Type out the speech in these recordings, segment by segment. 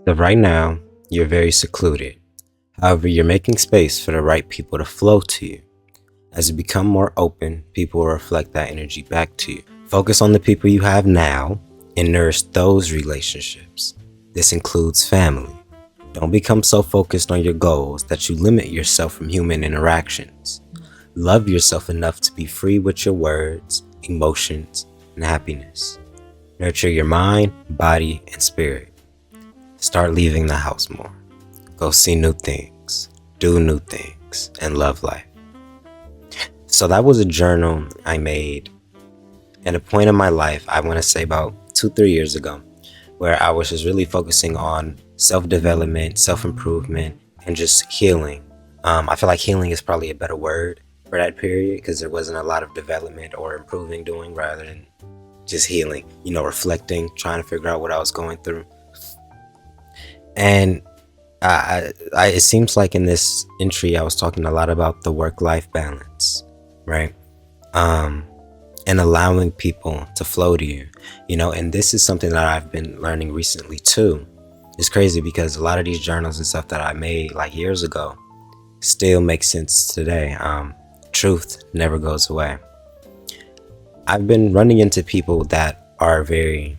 that right now you're very secluded. However, you're making space for the right people to flow to you. As you become more open, people will reflect that energy back to you. Focus on the people you have now and nourish those relationships. This includes family. Don't become so focused on your goals that you limit yourself from human interactions. Love yourself enough to be free with your words, emotions, and happiness. Nurture your mind, body, and spirit. Start leaving the house more. Go see new things, do new things, and love life. So that was a journal I made at a point in my life, I want to say about 2-3 years ago, where I was just really focusing on self-development, self-improvement, and just healing. I feel like healing is probably a better word for that period because there wasn't a lot of development or improving doing rather than just healing, reflecting, trying to figure out what I was going through. And it seems like in this entry, I was talking a lot about the work-life balance, right? And allowing people to flow to you, and this is something that I've been learning recently too. It's crazy because a lot of these journals and stuff that I made like years ago still make sense today. Truth never goes away. I've been running into people that are very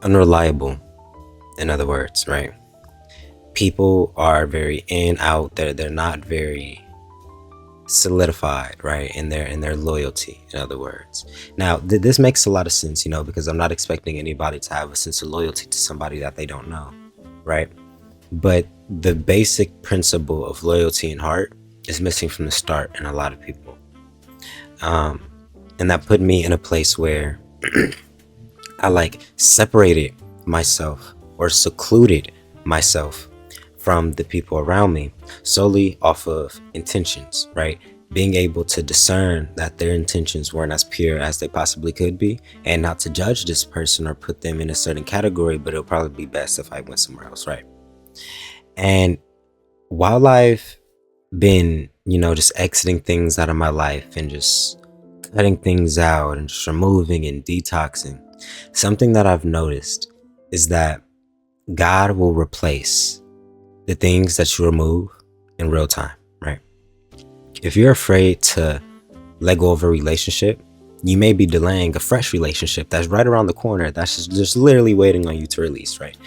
unreliable, in other words, right? People are very in, out, they're not very solidified, right, in their loyalty, in other words. Now this makes a lot of sense, because I'm not expecting anybody to have a sense of loyalty to somebody that they don't know, right? But the basic principle of loyalty in heart is missing from the start in a lot of people, and that put me in a place where I separated myself or secluded myself from the people around me solely off of intentions, right? Being able to discern that their intentions weren't as pure as they possibly could be, and not to judge this person or put them in a certain category, but it'll probably be best if I went somewhere else, right? And while I've been, just exiting things out of my life and just cutting things out and just removing and detoxing, something that I've noticed is that God will replace the things that you remove in real time, right? If you're afraid to let go of a relationship, you may be delaying a fresh relationship that's right around the corner, that's just literally waiting on you to release, right?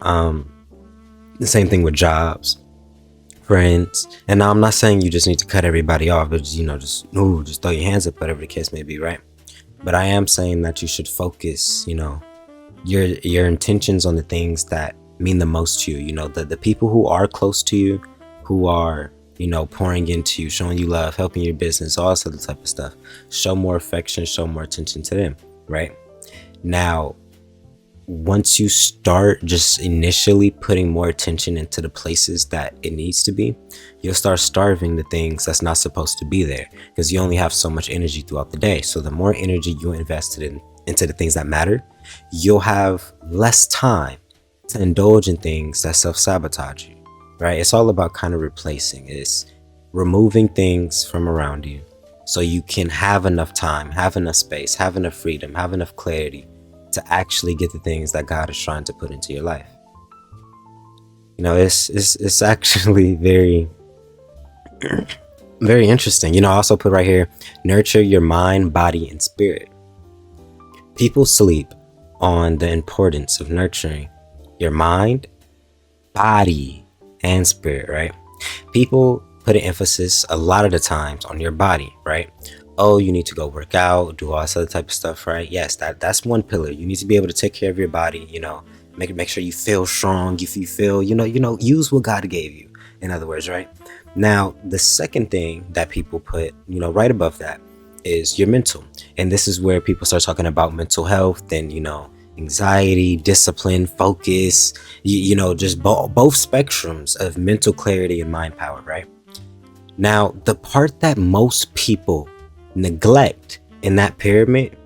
The same thing with jobs, friends. And now I'm not saying you just need to cut everybody off, but just throw your hands up, whatever the case may be, right? But I am saying that you should focus, your intentions on the things that mean the most to you. The people who are close to you, who are pouring into you, showing you love, helping your business, all this other type of stuff. Show more affection, show more attention to them, right? Now, once you start just initially putting more attention into the places that it needs to be, you'll start starving the things that's not supposed to be there, because you only have so much energy throughout the day. So the more energy you invested into the things that matter, you'll have less time to indulge in things that self-sabotage you, right? It's all about kind of replacing. It's removing things from around you so you can have enough time, have enough space, have enough freedom, have enough clarity to actually get the things that God is trying to put into your life. It's actually very, very interesting. I also put right here, nurture your mind, body, and spirit. People sleep on the importance of nurturing your mind, body, and spirit, right? People put an emphasis a lot of the times on your body, right? Oh, you need to go work out, do all this other type of stuff, right? Yes, that's one pillar. You need to be able to take care of your body, make sure you feel strong, if you feel, use what God gave you, in other words, right? Now, the second thing that people put, right above that is your mental. And this is where people start talking about mental health and, anxiety, discipline, focus, just both spectrums of mental clarity and mind power, right? Now, the part that most people neglect in that pyramid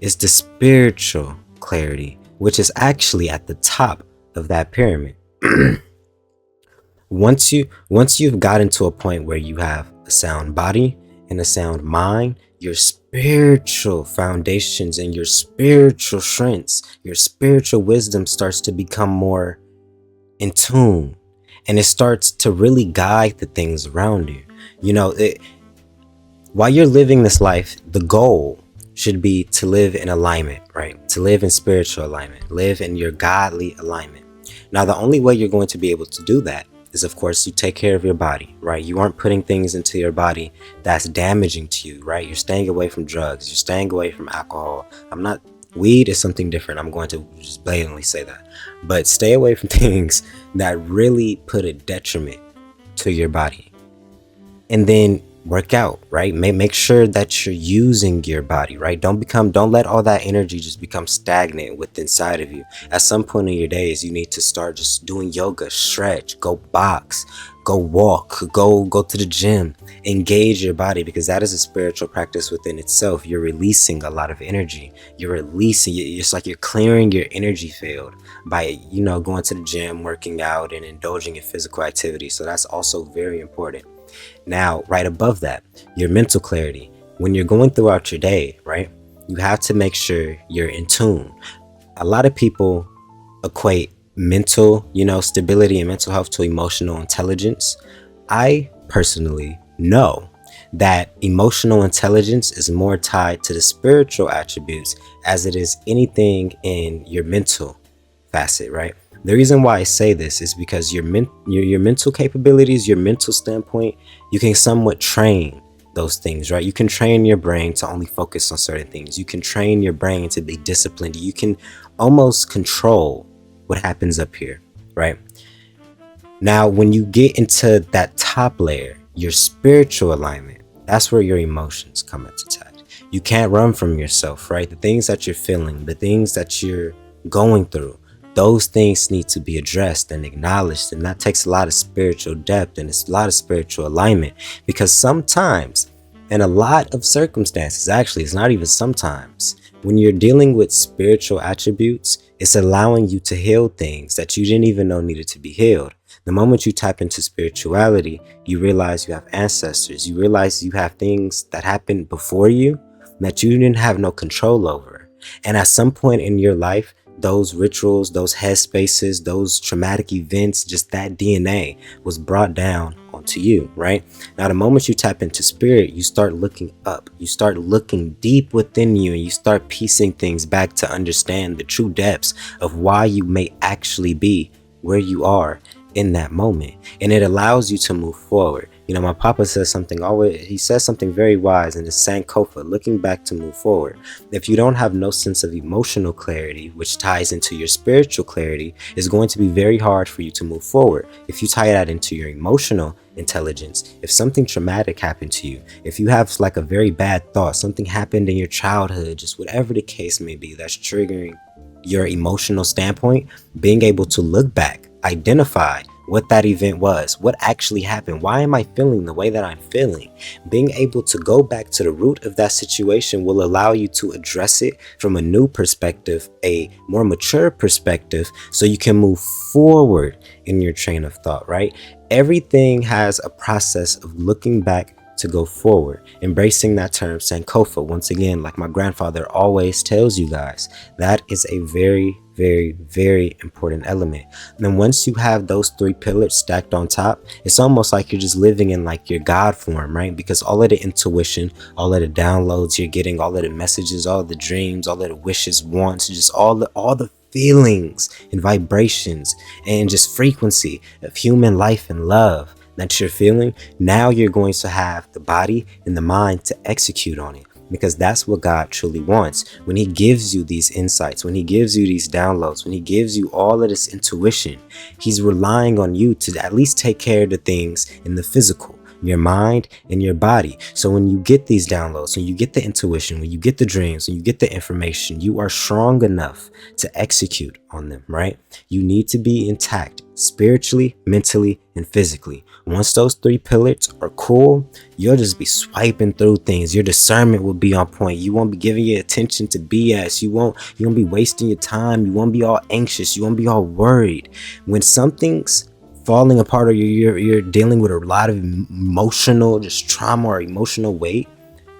is the spiritual clarity, which is actually at the top of that pyramid. Once you've gotten to a point where you have a sound body and a sound mind, your spiritual foundations and your spiritual strengths, your spiritual wisdom starts to become more in tune, and it starts to really guide the things around you. You know, while you're living this life, the goal should be to live in alignment, right? To live in spiritual alignment, live in your godly alignment. Now, the only way you're going to be able to do that is, of course, you take care of your body, right? You aren't putting things into your body that's damaging to you, right? You're staying away from drugs, you're staying away from alcohol. Weed is something different. I'm going to just blatantly say that. But stay away from things that really put a detriment to your body, and then work out, right? Make sure that you're using your body, right? Don't let all that energy just become stagnant within inside of you. At some point in your days, you need to start just doing yoga, stretch, go box, go walk, go to the gym, engage your body, because that is a spiritual practice within itself. You're releasing a lot of energy. It's like you're clearing your energy field by, going to the gym, working out, and indulging in physical activity. So that's also very important. Now, right above that, your mental clarity. When you're going throughout your day, right, you have to make sure you're in tune. A lot of people equate mental, stability and mental health to emotional intelligence. I personally know that emotional intelligence is more tied to the spiritual attributes as it is anything in your mental facet, right? The reason why I say this is because your mental capabilities, your mental standpoint, you can somewhat train those things, right? You can train your brain to only focus on certain things. You can train your brain to be disciplined. You can almost control what happens up here, right? Now, when you get into that top layer, your spiritual alignment, that's where your emotions come into attack. You can't run from yourself, right? The things that you're feeling, the things that you're going through, those things need to be addressed and acknowledged. And that takes a lot of spiritual depth, and it's a lot of spiritual alignment, because sometimes, in a lot of circumstances, actually, it's not even sometimes, when you're dealing with spiritual attributes, it's allowing you to heal things that you didn't even know needed to be healed. The moment you tap into spirituality, you realize you have ancestors. You realize you have things that happened before you that you didn't have no control over. And at some point in your life, those rituals, those headspaces, those traumatic events, just that DNA was brought down onto you, right? Now, the moment you tap into spirit, you start looking up, you start looking deep within you, and you start piecing things back to understand the true depths of why you may actually be where you are in that moment. And it allows you to move forward. My papa says he says something very wise, and it's Sankofa, looking back to move forward. If you don't have no sense of emotional clarity, which ties into your spiritual clarity, it's going to be very hard for you to move forward. If you tie that into your emotional intelligence, if something traumatic happened to you, if you have like a very bad thought, something happened in your childhood, just whatever the case may be that's triggering your emotional standpoint, being able to look back, identify what that event was, what actually happened, why am I feeling the way that I'm feeling? Being able to go back to the root of that situation will allow you to address it from a new perspective, a more mature perspective, so you can move forward in your train of thought, right? Everything has a process of looking back to go forward, embracing that term Sankofa. Once again, like my grandfather always tells you guys, that is a very, very, very important element. And then once you have those three pillars stacked on top, it's almost like you're just living in like your God form, right? Because all of the intuition, all of the downloads you're getting, all of the messages, all of the dreams, all of the wishes, wants, just all the feelings and vibrations and just frequency of human life and love that you're feeling, now you're going to have the body and the mind to execute on it, because that's what God truly wants. When he gives you these insights, when he gives you these downloads, when he gives you all of this intuition, he's relying on you to at least take care of the things in the physical, your mind and your body. So when you get these downloads, when you get the intuition, when you get the dreams, when you get the information, you are strong enough to execute on them, right? You need to be intact spiritually, mentally, and physically. Once those three pillars are cool, you'll just be swiping through things. Your discernment will be on point. You won't be giving your attention to BS. You won't be wasting your time. You won't be all anxious. You won't be all worried. When something's falling apart, or you're dealing with a lot of emotional just trauma or emotional weight,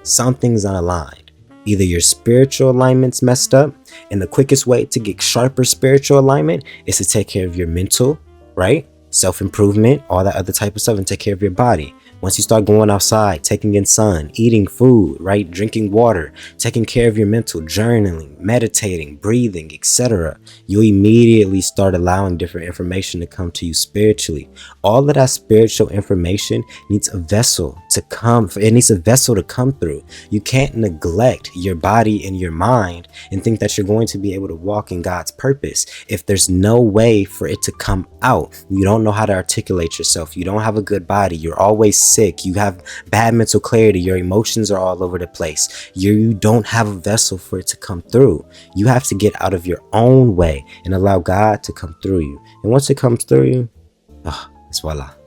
something's unaligned. Either your spiritual alignment's messed up, and the quickest way to get sharper spiritual alignment is to take care of your mental, right? Self-improvement, all that other type of stuff, and take care of your body. Once you start going outside, taking in sun, eating food, right? Drinking water, taking care of your mental, journaling, meditating, breathing, etc., you immediately start allowing different information to come to you spiritually. All of that spiritual information needs a vessel to come. It needs a vessel to come through. You can't neglect your body and your mind and think that you're going to be able to walk in God's purpose if there's no way for it to come out. You don't know how to articulate yourself. You don't have a good body. You're always sick. You have bad mental clarity. Your emotions are all over the place. You don't have a vessel for it to come through. You have to get out of your own way and allow God to come through you. And once it comes through you, it's voila.